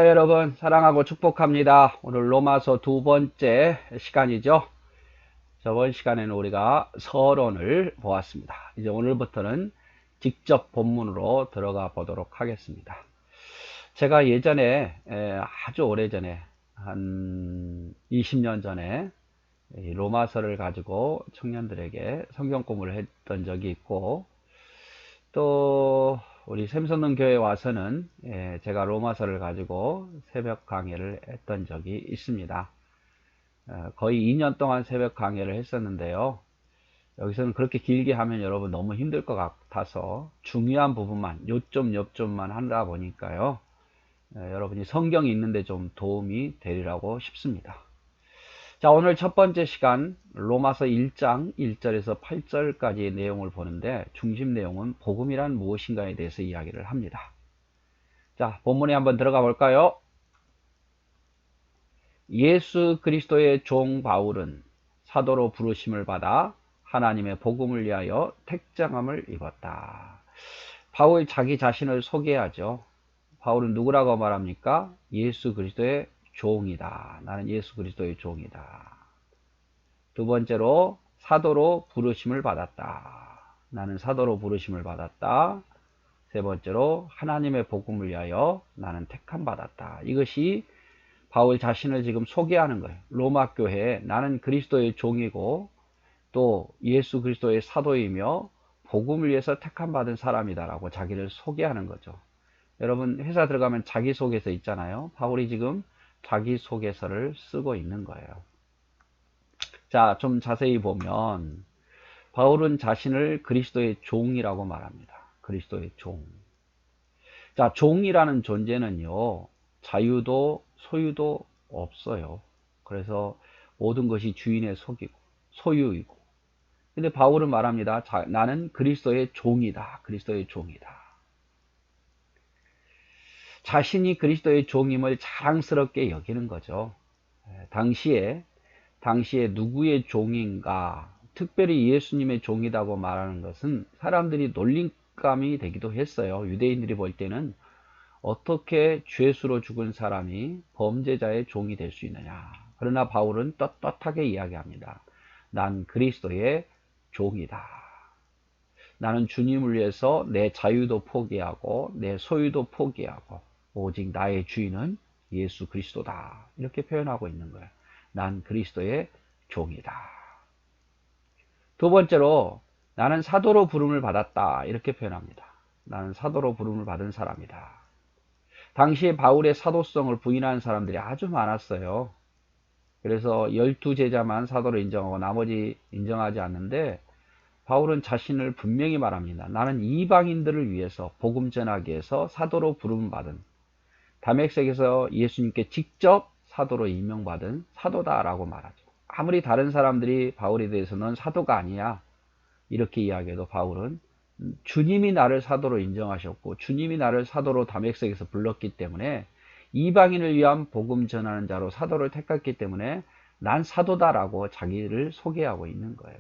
여러분 사랑하고 축복합니다. 오늘 로마서 두 번째 시간이죠. 저번 시간에는 우리가 서론을 보았습니다. 이제 오늘부터는 직접 본문으로 들어가 보도록 하겠습니다. 제가 예전에 아주 오래전에 한 20년 전에 로마서를 가지고 청년들에게 성경 공부를 했던 적이 있고, 또 우리 샘선동 교회 와서는 제가 로마서를 가지고 새벽 강의를 했던 적이 있습니다. 거의 2년 동안 새벽 강의를 했었는데요. 여기서는 그렇게 길게 하면 여러분 너무 힘들 것 같아서 중요한 부분만 요점만 하다 보니까요. 여러분이 성경이 있는데 좀 도움이 되리라고 싶습니다. 자, 오늘 첫 번째 시간 로마서 1장 1절에서 8절까지의 내용을 보는데, 중심 내용은 복음이란 무엇인가에 대해서 이야기를 합니다. 자, 본문에 한번 들어가 볼까요? 예수 그리스도의 종 바울은 사도로 부르심을 받아 하나님의 복음을 위하여 택정함을 입었다. 바울 자기 자신을 소개하죠. 바울은 누구라고 말합니까? 예수 그리스도의 종이다. 나는 예수 그리스도의 종이다. 두 번째로 사도로 부르심을 받았다. 나는 사도로 부르심을 받았다. 세 번째로 하나님의 복음을 위하여 나는 택함 받았다. 이것이 바울 자신을 지금 소개하는 거예요. 로마 교회에 나는 그리스도의 종이고 또 예수 그리스도의 사도이며 복음을 위해서 택함 받은 사람이다라고 자기를 소개하는 거죠. 여러분 회사 들어가면 자기소개서 있잖아요. 바울이 지금 자기소개서를 쓰고 있는 거예요. 자, 좀 자세히 보면 바울은 자신을 그리스도의 종이라고 말합니다. 그리스도의 종. 자, 종이라는 존재는요, 자유도 소유도 없어요. 그래서 모든 것이 주인의 속이고 소유이고. 근데 바울은 말합니다. 나는 그리스도의 종이다. 그리스도의 종이다. 자신이 그리스도의 종임을 자랑스럽게 여기는 거죠. 당시에 누구의 종인가, 특별히 예수님의 종이라고 말하는 것은 사람들이 놀림감이 되기도 했어요. 유대인들이 볼 때는 어떻게 죄수로 죽은 사람이 범죄자의 종이 될 수 있느냐. 그러나 바울은 떳떳하게 이야기합니다. 난 그리스도의 종이다. 나는 주님을 위해서 내 자유도 포기하고 내 소유도 포기하고 오직 나의 주인은 예수 그리스도다. 이렇게 표현하고 있는 거예요. 난 그리스도의 종이다. 두 번째로 나는 사도로 부름을 받았다. 이렇게 표현합니다. 나는 사도로 부름을 받은 사람이다. 당시에 바울의 사도성을 부인하는 사람들이 아주 많았어요. 그래서 12제자만 사도로 인정하고 나머지 인정하지 않는데, 바울은 자신을 분명히 말합니다. 나는 이방인들을 위해서 복음 전하기 위해서 사도로 부름 받은, 다메섹에서 예수님께 직접 사도로 임명받은 사도다라고 말하죠. 아무리 다른 사람들이 바울에 대해서는 사도가 아니야 이렇게 이야기해도 바울은 주님이 나를 사도로 인정하셨고 주님이 나를 사도로 다메섹에서 불렀기 때문에, 이방인을 위한 복음 전하는 자로 사도를 택했기 때문에 난 사도다라고 자기를 소개하고 있는 거예요.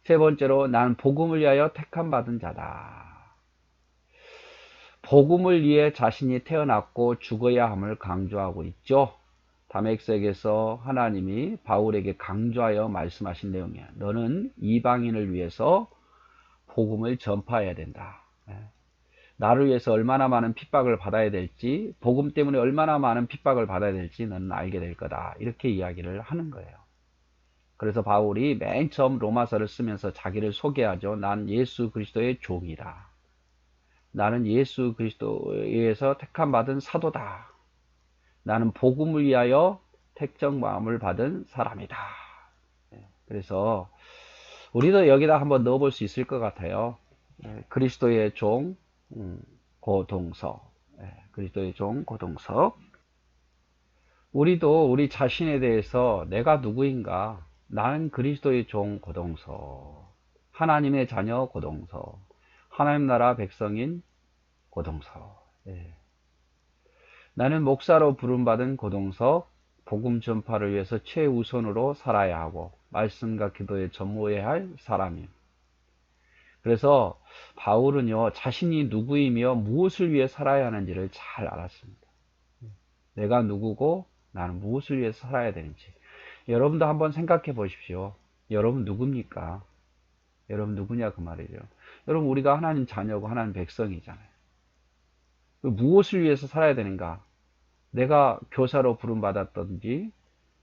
세 번째로 난 복음을 위하여 택함 받은 자다. 복음을 위해 자신이 태어났고 죽어야 함을 강조하고 있죠. 다메섹에서 하나님이 바울에게 강조하여 말씀하신 내용이야. 너는 이방인을 위해서 복음을 전파해야 된다. 나를 위해서 얼마나 많은 핍박을 받아야 될지, 복음 때문에 얼마나 많은 핍박을 받아야 될지 너는 알게 될 거다. 이렇게 이야기를 하는 거예요. 그래서 바울이 맨 처음 로마서를 쓰면서 자기를 소개하죠. 난 예수 그리스도의 종이다. 나는 예수 그리스도에 의해서 택함 받은 사도다. 나는 복음을 위하여 택정마음을 받은 사람이다. 그래서 우리도 여기다 한번 넣어볼 수 있을 것 같아요. 그리스도의 종 고동서. 그리스도의 종 고동서. 우리도 우리 자신에 대해서 내가 누구인가? 나는 그리스도의 종 고동서. 하나님의 자녀 고동서. 하나님 나라 백성인 고동서. 나는 목사로 부름받은 고동서. 복음 전파를 위해서 최우선으로 살아야 하고 말씀과 기도에 전무해야 할 사람임. 그래서 바울은요, 자신이 누구이며 무엇을 위해 살아야 하는지를 잘 알았습니다. 내가 누구고 나는 무엇을 위해서 살아야 되는지. 여러분도 한번 생각해 보십시오. 여러분 누굽니까? 여러분 누구냐 그 말이죠. 여러분 우리가 하나님 자녀고 하나님 백성이잖아요. 무엇을 위해서 살아야 되는가? 내가 교사로 부름 받았던지,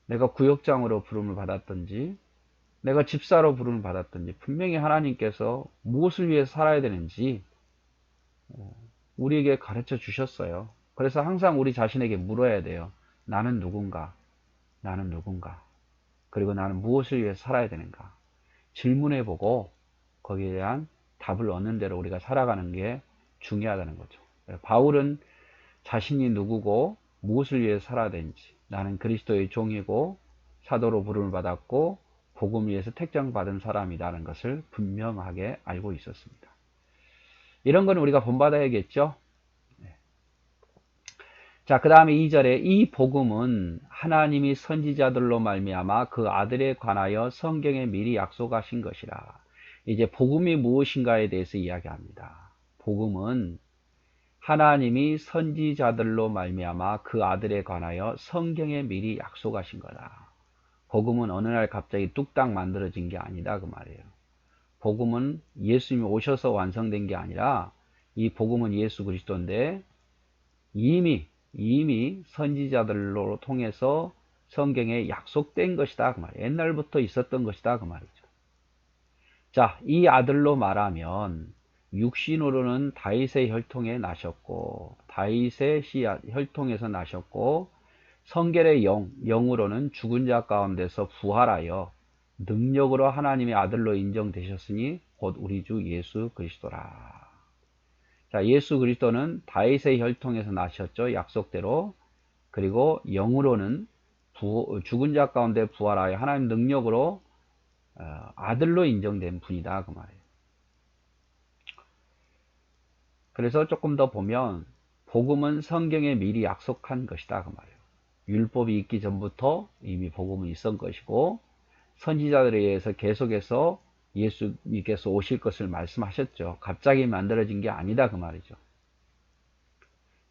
내가 구역장으로 부름을 받았던지, 내가 집사로 부름을 받았던지, 분명히 하나님께서 무엇을 위해서 살아야 되는지 우리에게 가르쳐 주셨어요. 그래서 항상 우리 자신에게 물어야 돼요. 나는 누군가? 나는 누군가? 그리고 나는 무엇을 위해서 살아야 되는가? 질문해 보고 거기에 대한 답을 얻는 대로 우리가 살아가는 게 중요하다는 거죠. 바울은 자신이 누구고 무엇을 위해 살아야 되는지, 나는 그리스도의 종이고 사도로 부름을 받았고 복음을 위해서 택정받은 사람이라는 것을 분명하게 알고 있었습니다. 이런 건 우리가 본받아야겠죠. 자, 그 다음에 2절에 이 복음은 하나님이 선지자들로 말미암아 그 아들에 관하여 성경에 미리 약속하신 것이라. 이제 복음이 무엇인가에 대해서 이야기합니다. 복음은 하나님이 선지자들로 말미암아 그 아들에 관하여 성경에 미리 약속하신 거다. 복음은 어느 날 갑자기 뚝딱 만들어진 게 아니다 그 말이에요. 복음은 예수님이 오셔서 완성된 게 아니라 이 복음은 예수 그리스도인데 이미 선지자들로 통해서 성경에 약속된 것이다 그 말이에요. 옛날부터 있었던 것이다 그 말이죠. 자, 이 아들로 말하면 육신으로는 다윗의 혈통에 나셨고 다윗의 혈통에서 나셨고 성결의 영으로는 죽은 자 가운데서 부활하여 능력으로 하나님의 아들로 인정되셨으니 곧 우리 주 예수 그리스도라. 자, 예수 그리스도는 다윗의 혈통에서 나셨죠. 약속대로. 그리고 영으로는 죽은 자 가운데 부활하여 하나님 능력으로 아들로 인정된 분이다 그 말이에요. 그래서 조금 더 보면 복음은 성경에 미리 약속한 것이다 그 말이에요. 율법이 있기 전부터 이미 복음은 있었던 것이고 선지자들에 의해서 계속해서 예수님께서 오실 것을 말씀하셨죠. 갑자기 만들어진 게 아니다 그 말이죠.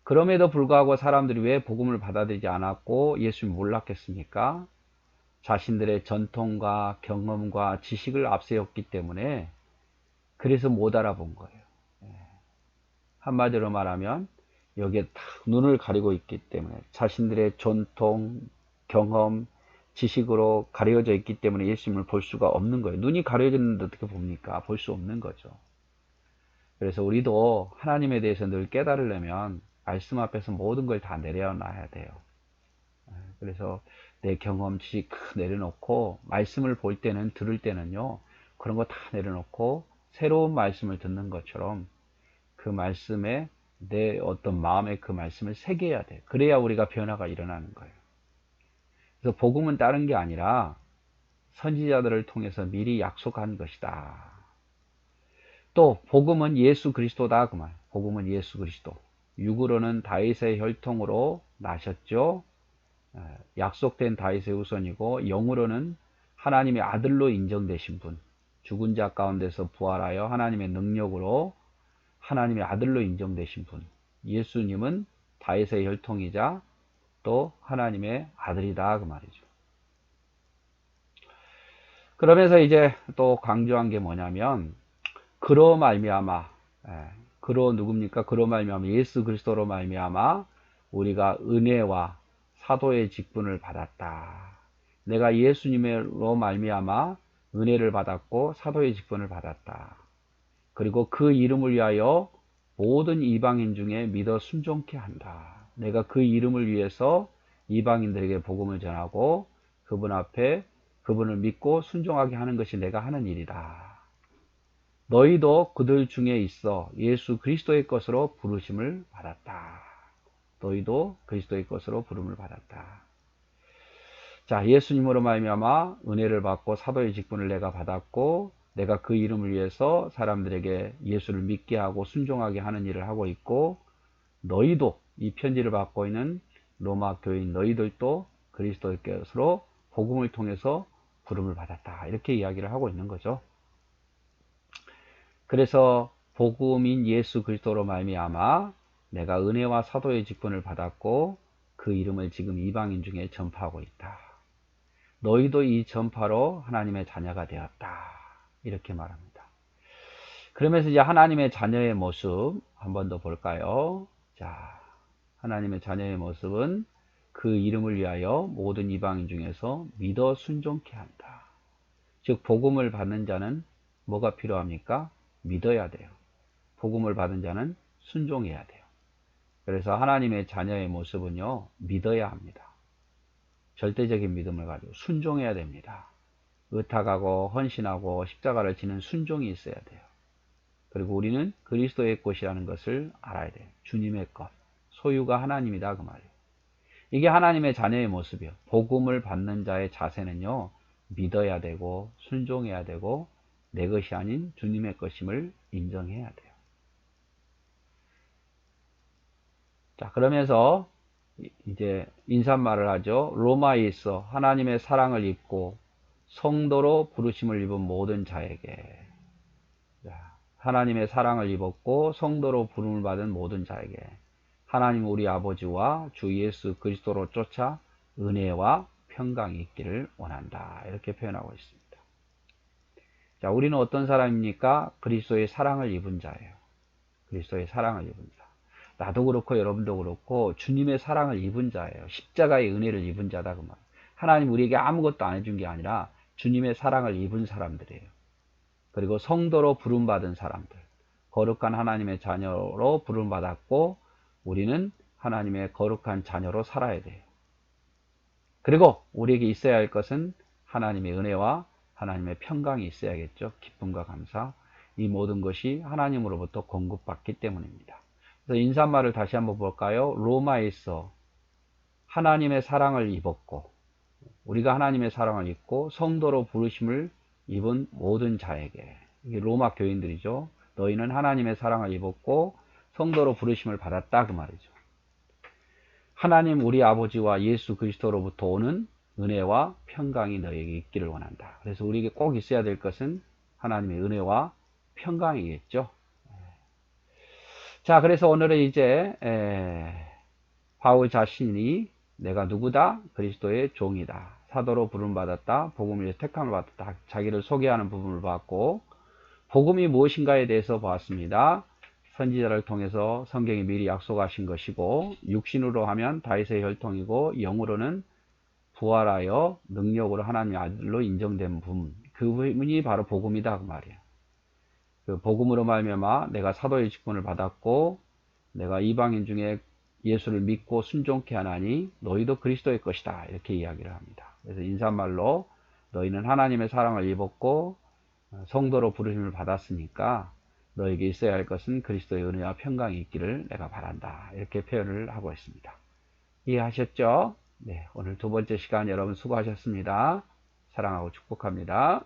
그럼에도 불구하고 사람들이 왜 복음을 받아들이지 않았고 예수를 몰랐겠습니까? 자신들의 전통과 경험과 지식을 앞세웠기 때문에 그래서 못 알아본 거예요. 한마디로 말하면 여기에 딱 눈을 가리고 있기 때문에 자신들의 전통, 경험, 지식으로 가려져 있기 때문에 예수님을 볼 수가 없는 거예요. 눈이 가려졌는데 어떻게 봅니까? 볼 수 없는 거죠. 그래서 우리도 하나님에 대해서 늘 깨달으려면 말씀 앞에서 모든 걸 다 내려놔야 돼요. 그래서 내 경험, 지식 내려놓고 말씀을 볼 때는 들을 때는요. 그런 거 다 내려놓고 새로운 말씀을 듣는 것처럼 그 말씀에 내 어떤 마음에 그 말씀을 새겨야 돼. 그래야 우리가 변화가 일어나는 거예요. 그래서 복음은 다른 게 아니라 선지자들을 통해서 미리 약속한 것이다. 또 복음은 예수 그리스도다 그 말. 복음은 예수 그리스도. 육으로는 다윗의 혈통으로 나셨죠. 약속된 다윗의 후손이고 영으로는 하나님의 아들로 인정되신 분. 죽은 자 가운데서 부활하여 하나님의 능력으로 하나님의 아들로 인정되신 분. 예수님은 다윗의 혈통이자 또 하나님의 아들이다 그 말이죠. 그러면서 이제 또 강조한 게 뭐냐면 그로 말미암아 그로 누굽니까? 그로 말미암아 예수 그리스도로 말미암아 우리가 은혜와 사도의 직분을 받았다. 내가 예수님으로 말미암아 은혜를 받았고 사도의 직분을 받았다. 그리고 그 이름을 위하여 모든 이방인 중에 믿어 순종케 한다. 내가 그 이름을 위해서 이방인들에게 복음을 전하고 그분 앞에 그분을 믿고 순종하게 하는 것이 내가 하는 일이다. 너희도 그들 중에 있어 예수 그리스도의 것으로 부르심을 받았다. 너희도 그리스도의 것으로 부름을 받았다. 자, 예수님으로 말미암아 은혜를 받고 사도의 직분을 내가 받았고 내가 그 이름을 위해서 사람들에게 예수를 믿게 하고 순종하게 하는 일을 하고 있고 너희도 이 편지를 받고 있는 로마 교인 너희들도 그리스도의 것으로 복음을 통해서 부름을 받았다. 이렇게 이야기를 하고 있는 거죠. 그래서 복음인 예수 그리스도로 말미암아 내가 은혜와 사도의 직분을 받았고 그 이름을 지금 이방인 중에 전파하고 있다. 너희도 이 전파로 하나님의 자녀가 되었다. 이렇게 말합니다. 그러면서 이제 하나님의 자녀의 모습 한 번 더 볼까요? 자, 하나님의 자녀의 모습은 그 이름을 위하여 모든 이방인 중에서 믿어 순종케 한다. 즉 복음을 받는 자는 뭐가 필요합니까? 믿어야 돼요. 복음을 받은 자는 순종해야 돼요. 그래서 하나님의 자녀의 모습은요, 믿어야 합니다. 절대적인 믿음을 가지고 순종해야 됩니다. 의탁하고 헌신하고 십자가를 지는 순종이 있어야 돼요. 그리고 우리는 그리스도의 것이라는 것을 알아야 돼요. 주님의 것, 소유가 하나님이다 그 말이에요. 이게 하나님의 자녀의 모습이에요. 복음을 받는 자의 자세는요, 믿어야 되고 순종해야 되고 내 것이 아닌 주님의 것임을 인정해야 돼요. 자, 그러면서 이제 인사말을 하죠. 로마에 있어 하나님의 사랑을 입고 성도로 부르심을 입은 모든 자에게, 하나님의 사랑을 입었고 성도로 부름을 받은 모든 자에게 하나님 우리 아버지와 주 예수 그리스도로 쫓아 은혜와 평강이 있기를 원한다. 이렇게 표현하고 있습니다. 자, 우리는 어떤 사람입니까? 그리스도의 사랑을 입은 자예요. 그리스도의 사랑을 입은 자. 나도 그렇고 여러분도 그렇고 주님의 사랑을 입은 자예요. 십자가의 은혜를 입은 자다 그 말. 하나님 우리에게 아무것도 안 해준 게 아니라 주님의 사랑을 입은 사람들이에요. 그리고 성도로 부름받은 사람들, 거룩한 하나님의 자녀로 부름받았고 우리는 하나님의 거룩한 자녀로 살아야 돼요. 그리고 우리에게 있어야 할 것은 하나님의 은혜와 하나님의 평강이 있어야겠죠. 기쁨과 감사, 이 모든 것이 하나님으로부터 공급받기 때문입니다. 그래서 인사말을 다시 한번 볼까요? 로마에 있어 하나님의 사랑을 입었고, 우리가 하나님의 사랑을 입고 성도로 부르심을 입은 모든 자에게, 이게 로마 교인들이죠. 너희는 하나님의 사랑을 입었고 성도로 부르심을 받았다 그 말이죠. 하나님 우리 아버지와 예수 그리스도로부터 오는 은혜와 평강이 너에게 있기를 원한다. 그래서 우리에게 꼭 있어야 될 것은 하나님의 은혜와 평강이겠죠. 자, 그래서 오늘은 이제 바울 자신이 내가 누구다? 그리스도의 종이다. 사도로 부름받았다. 복음을 위해 택함을 받았다. 자기를 소개하는 부분을 봤고, 복음이 무엇인가에 대해서 보았습니다. 선지자를 통해서 성경이 미리 약속하신 것이고, 육신으로 하면 다윗의 혈통이고, 영으로는 부활하여 능력으로 하나님의 아들로 인정된 분, 그 분이 바로 복음이다 그 말이에요. 그 복음으로 말미암아 내가 사도의 직분을 받았고 내가 이방인 중에 예수를 믿고 순종케 하나니 너희도 그리스도의 것이다, 이렇게 이야기를 합니다. 그래서 인사말로 너희는 하나님의 사랑을 입었고 성도로 부르심을 받았으니까 너에게 있어야 할 것은 그리스도의 은혜와 평강이 있기를 내가 바란다, 이렇게 표현을 하고 있습니다. 이해하셨죠? 네, 오늘 두 번째 시간 여러분 수고하셨습니다. 사랑하고 축복합니다.